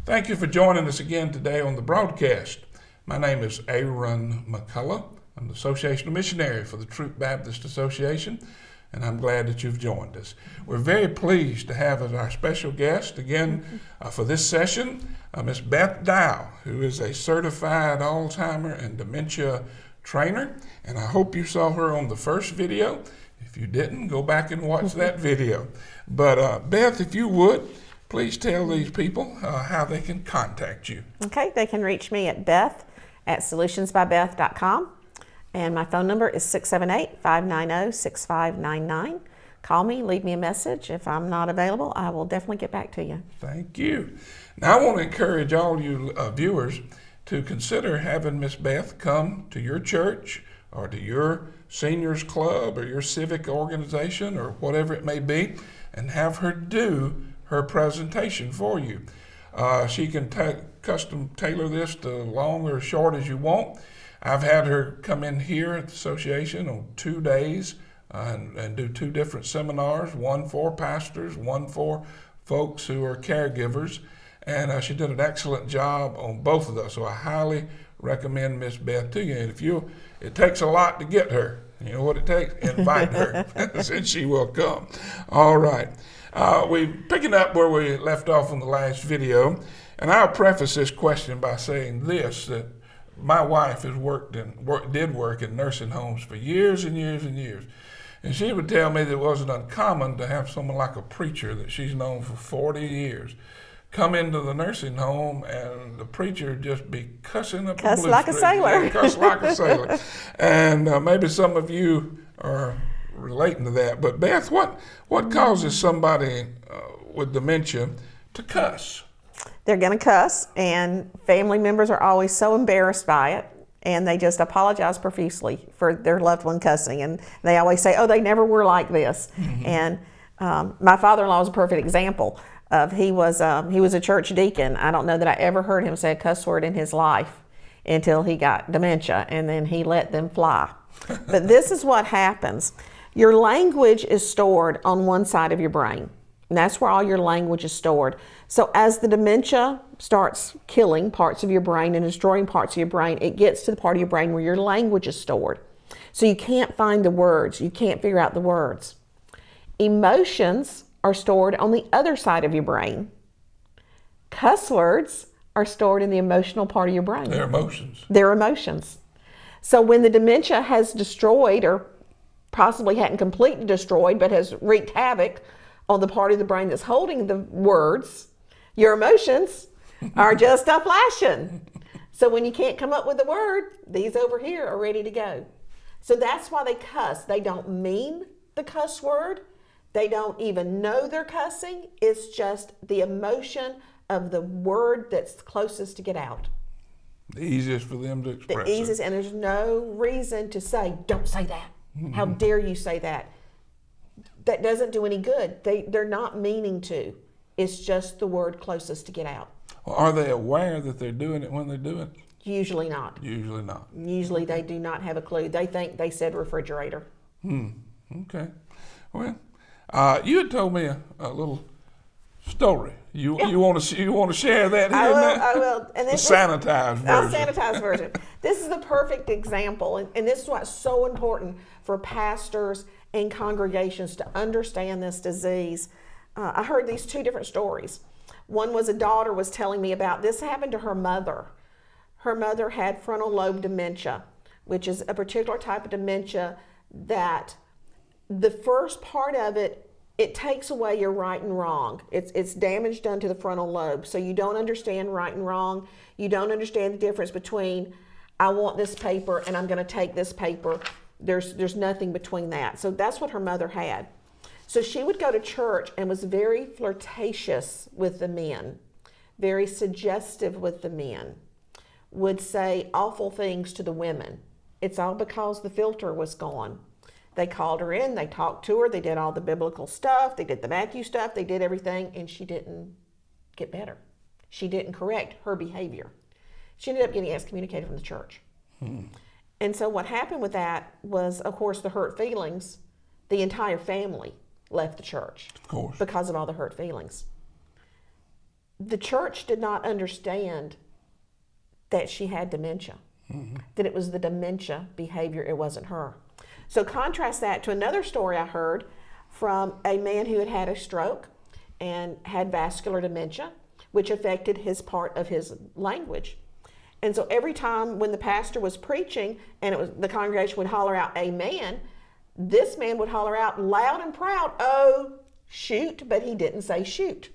Thank you for joining us again today on the broadcast. My name is Aaron McCullough. I'm the Association of Missionary for the Troop Baptist Association, and I'm glad that you've joined us. We're very pleased to have as our special guest again for this session, Miss Beth Dow, who is a certified Alzheimer and dementia trainer, and I hope you saw her on the first video. If you didn't, go back and watch that video. But Beth, if you would, please tell these people how they can contact you. Okay, they can reach me at beth@solutionsbybeth.com, and my phone number is 678-590-6599. Call me, leave me a message. If I'm not available, I will definitely get back to you. Thank you. Now I want to encourage all you viewers to consider having Miss Beth come to your church or to your seniors club or your civic organization or whatever it may be, and have her do her presentation for you. She can custom tailor this to long or short as you want. I've had her come in here at the association on 2 days and do 2 different seminars, one for pastors, one for folks who are caregivers, and she did an excellent job on both of those. So I highly recommend Miss Beth to you. And it takes a lot to get her. You know what it takes? Invite her, and she will come. All right. We're picking up where we left off on the last video, and I'll preface this question by saying this, that my wife has did work in nursing homes for years and years and years, and she would tell me that it wasn't uncommon to have someone like a preacher that she's known for 40 years come into the nursing home and the preacher just be cussing up Cuss like a sailor. Yeah, cuss like a sailor. And maybe some of you are relating to that. But Beth, what causes somebody with dementia to cuss? They're going to cuss, and family members are always so embarrassed by it, and they just apologize profusely for their loved one cussing. And they always say, oh, they never were like this. Mm-hmm. And my father-in-law is a perfect example of he was a church deacon. I don't know that I ever heard him say a cuss word in his life until he got dementia, and then he let them fly. But this is what happens. Your language is stored on one side of your brain, and that's where all your language is stored. So as the dementia starts killing parts of your brain and destroying parts of your brain, it gets to the part of your brain where your language is stored. So you can't find the words. You can't figure out the words. Emotions are stored on the other side of your brain. Cuss words are stored in the emotional part of your brain. They're emotions. They're emotions. So when the dementia has destroyed, or possibly hadn't completely destroyed, but has wreaked havoc on the part of the brain that's holding the words, your emotions are just a flashing. So when you can't come up with the word, these over here are ready to go. So that's why they cuss. They don't mean the cuss word. They don't even know they're cussing. It's just the emotion of the word that's closest to get out. The easiest for them to express. The easiest, and there's no reason to say, don't say that. Mm-hmm. How dare you say that? That doesn't do any good. They're not meaning to. It's just the word closest to get out. Well, are they aware that they're doing it when they do it? Usually not. Usually not. Usually they do not have a clue. They think they said refrigerator. Okay. Well, you had told me a little story. You want to share that here? I will. And this the sanitized version. The sanitized version. This is the perfect example, and this is what's so important for pastors and congregations to understand this disease. I heard these 2 different stories. One was a daughter was telling me about this happened to her mother. Her mother had frontal lobe dementia, which is a particular type of dementia that the first part of it takes away your right and wrong. It's damage done to the frontal lobe. So you don't understand right and wrong. You don't understand the difference between I want this paper and I'm going to take this paper. There's nothing between that. So that's what her mother had. So she would go to church and was very flirtatious with the men, very suggestive with the men, would say awful things to the women. It's all because the filter was gone. They called her in, they talked to her, they did all the biblical stuff, they did the Matthew stuff, they did everything, and she didn't get better. She didn't correct her behavior. She ended up getting excommunicated from the church. And so what happened with that was, of course, the hurt feelings. The entire family left the church. Of course. Because of all the hurt feelings. the church did not understand that she had dementia, that it was the dementia behavior, it wasn't her. So contrast that to another story I heard from a man who had had a stroke and had vascular dementia, which affected his part of his language. And so every time when the pastor was preaching and the congregation would holler out, "Amen," this man would holler out loud and proud, "Oh, shoot," but he didn't say shoot.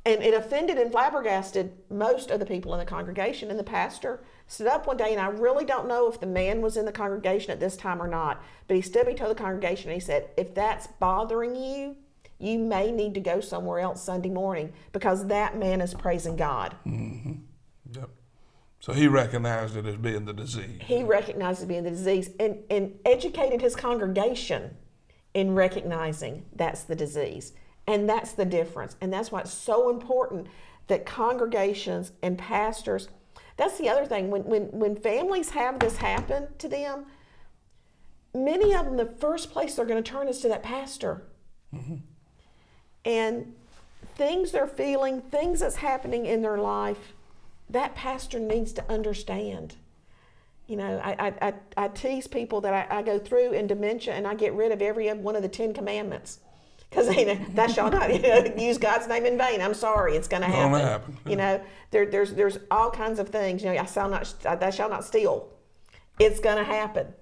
And it offended and flabbergasted most of the people in the congregation. And the pastor stood up one day, and I really don't know if the man was in the congregation at this time or not, but he stood up, he told the congregation, and he said, "If that's bothering you, you may need to go somewhere else Sunday morning, because that man is praising God." Yep. So he recognized it as being the disease. He recognized it being the disease and educated his congregation in recognizing that's the disease. And that's the difference. And that's why it's so important that congregations and pastors, that's the other thing, when families have this happen to them, many of them, the first place they're going to turn is to that pastor. And things they're feeling, things that's happening in their life, that pastor needs to understand. You know, I tease people that I go through in dementia, and I get rid of every one of the 10 commandments. Because thou shalt not use God's name in vain. I'm sorry, it's going to happen. You know, there's all kinds of things. You know, thou shalt not steal. It's going to happen.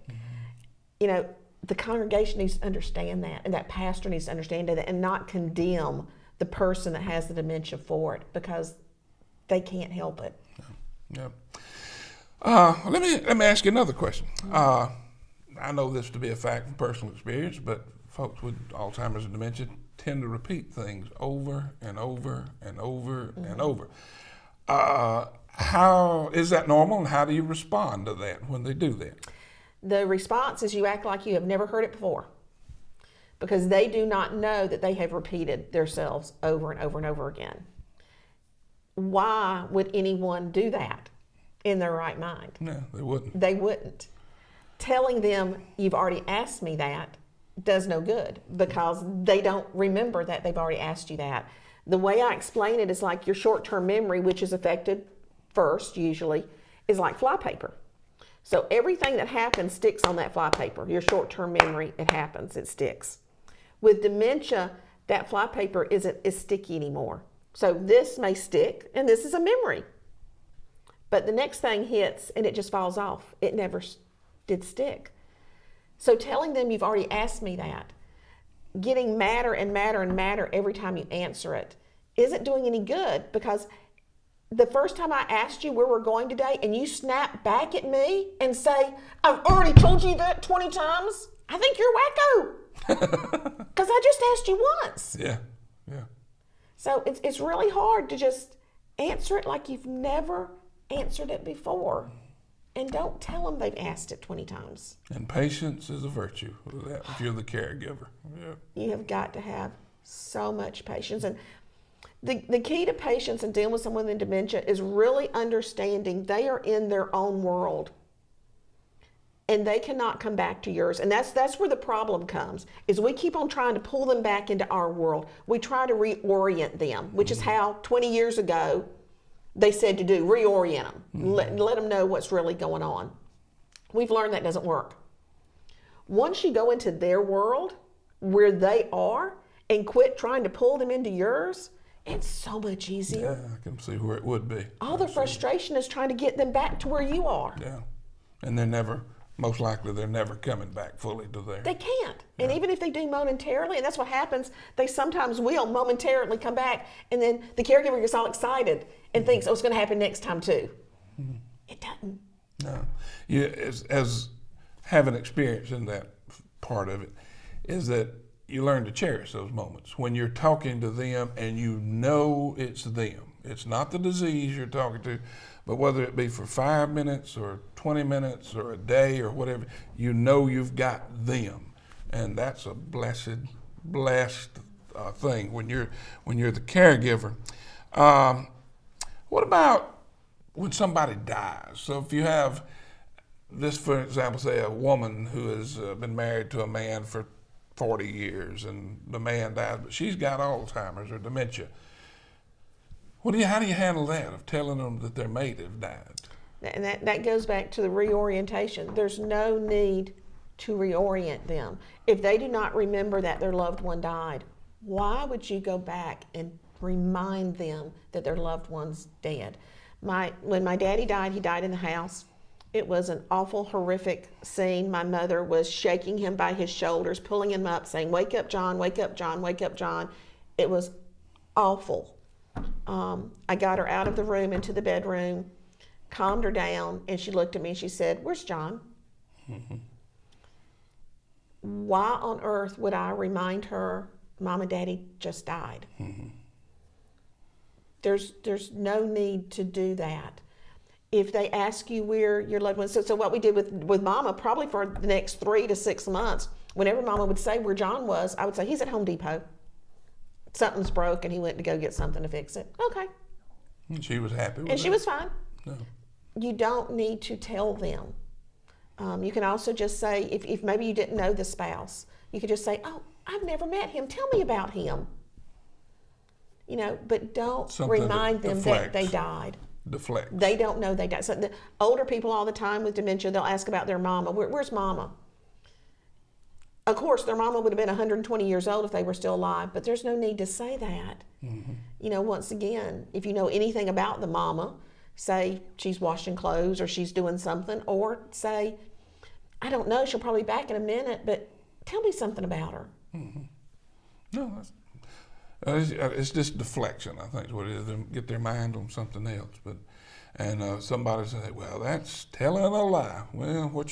You know, the congregation needs to understand that, and that pastor needs to understand that, and not condemn the person that has the dementia for it, because they can't help it. Yep. Let me ask you another question. I know this to be a fact from personal experience, but folks with Alzheimer's and dementia tend to repeat things over and over and over and over. How is that normal, and how do you respond to that when they do that? The response is you act like you have never heard it before, because they do not know that they have repeated themselves over and over and over again. Why would anyone do that in their right mind? No, they wouldn't. They wouldn't. Telling them, "You've already asked me that," does no good, because they don't remember that they've already asked you that. The way I explain it is like your short-term memory, which is affected first usually, is like flypaper. So everything that happens sticks on that flypaper. Your short-term memory, it happens, it sticks. With dementia, that flypaper isn't as sticky anymore. So this may stick, and this is a memory. But the next thing hits, and it just falls off. It never did stick. So telling them, "You've already asked me that," getting madder and madder and madder every time you answer it, isn't doing any good, because the first time I asked you where we're going today and you snap back at me and say, "I've already told you that 20 times, I think you're wacko." Because I just asked you once. Yeah. So it's really hard to just answer it like you've never answered it before. And don't tell them they've asked it 20 times. And patience is a virtue if you're the caregiver. Yeah. You have got to have so much patience. And the key to patience and dealing with someone with dementia is really understanding they are in their own world, and they cannot come back to yours. And that's where the problem comes, is we keep on trying to pull them back into our world. We try to reorient them, which is how 20 years ago they said to do, reorient them, let them know what's really going on. We've learned that doesn't work. Once you go into their world, where they are, and quit trying to pull them into yours, it's so much easier. Yeah, I can see where it would be. All the frustration is trying to get them back to where you are. Yeah, and most likely they're never coming back fully to there. They can't. And even if they do momentarily, and that's what happens, they sometimes will momentarily come back, and then the caregiver gets all excited and thinks, "Oh, it's going to happen next time too." It doesn't. No. As having experience in that part of it, is that you learn to cherish those moments when you're talking to them and you know it's them. It's not the disease you're talking to, but whether it be for 5 minutes or 20 minutes or a day or whatever, you know you've got them. And that's a blessed thing when you're the caregiver. What about when somebody dies? So if you have this, for example, say a woman who has been married to a man for 40 years and the man dies, but she's got Alzheimer's or dementia. How do you handle that, of telling them that their mate has died? And that goes back to the reorientation. There's no need to reorient them. If they do not remember that their loved one died, why would you go back and remind them that their loved one's dead? When my daddy died, he died in the house. It was an awful, horrific scene. My mother was shaking him by his shoulders, pulling him up, saying, "Wake up, John, wake up, John, wake up, John." It was awful. I got her out of the room into the bedroom, calmed her down, and she looked at me and she said, "Where's John?" Mm-hmm. Why on earth would I remind her Mom and Daddy just died? Mm-hmm. There's no need to do that. If they ask you where your loved one, so what we did with Mama, probably for the next 3 to 6 months, whenever Mama would say where John was, I would say, "He's at Home Depot. Something's broke and he went to go get something to fix it." Okay. And she was happy with it. And she was fine. No. You don't need to tell them. You can also just say, if maybe you didn't know the spouse, you could just say, "Oh, I've never met him. Tell me about him." But don't remind them that they died. Deflects. They don't know they died. So the older people all the time with dementia, they'll ask about their mama. Where's Mama? Of course, their mama would have been 120 years old if they were still alive, but there's no need to say that. Mm-hmm. Once again, if you know anything about the mama, say she's washing clothes or she's doing something, or say, "I don't know, she'll probably be back in a minute, but tell me something about her." Mm-hmm. No, it's just deflection, I think, is what it is. They get their mind on something else. And somebody say, "Well, that's telling a lie." Well,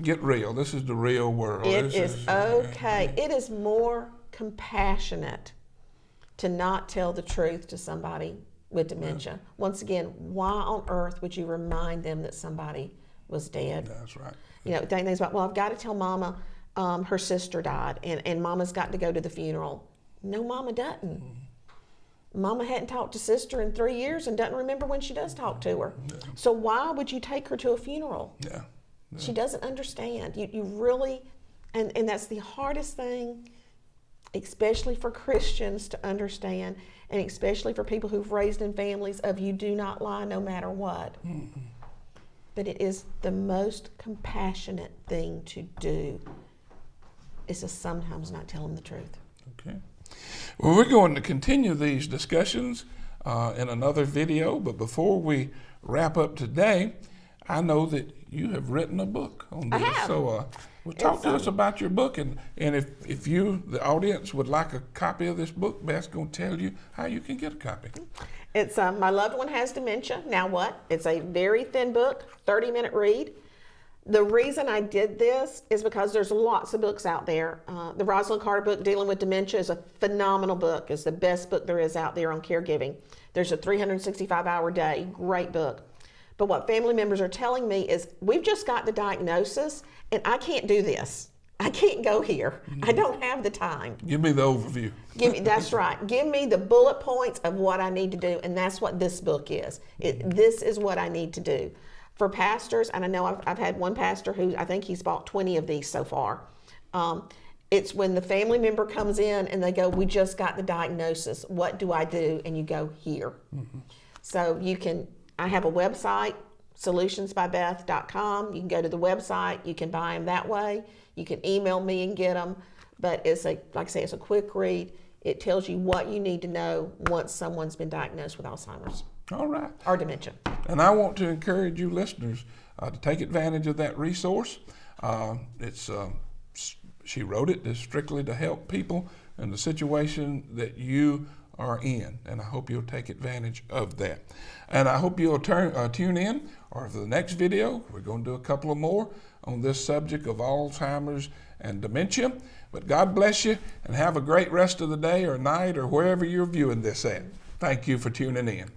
get real. This is the real world. It is okay. It is more compassionate to not tell the truth to somebody with dementia. Yeah. Once again, why on earth would you remind them that somebody was dead? That's right. Things about, "Well, I've got to tell Mama her sister died and Mama's got to go to the funeral." No, Mama doesn't. Mama hadn't talked to Sister in 3 years and doesn't remember when she does talk to her. Yeah. So why would you take her to a funeral? Yeah. She doesn't understand. You really, and that's the hardest thing, especially for Christians to understand, and especially for people who've raised in families of you do not lie no matter what. Mm-hmm. But it is the most compassionate thing to do, is to sometimes not tell them the truth. Okay. Well, we're going to continue these discussions in another video, but before we wrap up today, I know that you have written a book on this. I have. So talk to us about your book, and if you, the audience, would like a copy of this book, Beth's going to tell you how you can get a copy. It's My Loved One Has Dementia, Now What? It's a very thin book, 30-minute read. The reason I did this is because there's lots of books out there. The Rosalind Carter book, Dealing with Dementia, is a phenomenal book. It's the best book there is out there on caregiving. There's a 365-hour day, great book. But what family members are telling me is, we've just got the diagnosis and I can't do this. I can't go here. Mm-hmm. I don't have the time. Give me the overview. That's right. Give me the bullet points of what I need to do, and that's what this book is. This is what I need to do. For pastors, and I know I've had one pastor who, I think he's bought 20 of these so far. It's when the family member comes in and they go, "We just got the diagnosis. What do I do?" And you go here. Mm-hmm. So I have a website, solutionsbybeth.com. You can go to the website. You can buy them that way. You can email me and get them. But it's like I say, it's a quick read. It tells you what you need to know once someone's been diagnosed with Alzheimer's. All right. Or dementia. And I want to encourage you listeners to take advantage of that resource. She wrote it strictly to help people in the situation that you are in, and I hope you'll take advantage of that. And I hope you'll tune in, or for the next video, we're going to do a couple of more on this subject of Alzheimer's and dementia. But God bless you, and have a great rest of the day or night or wherever you're viewing this at. Thank you for tuning in.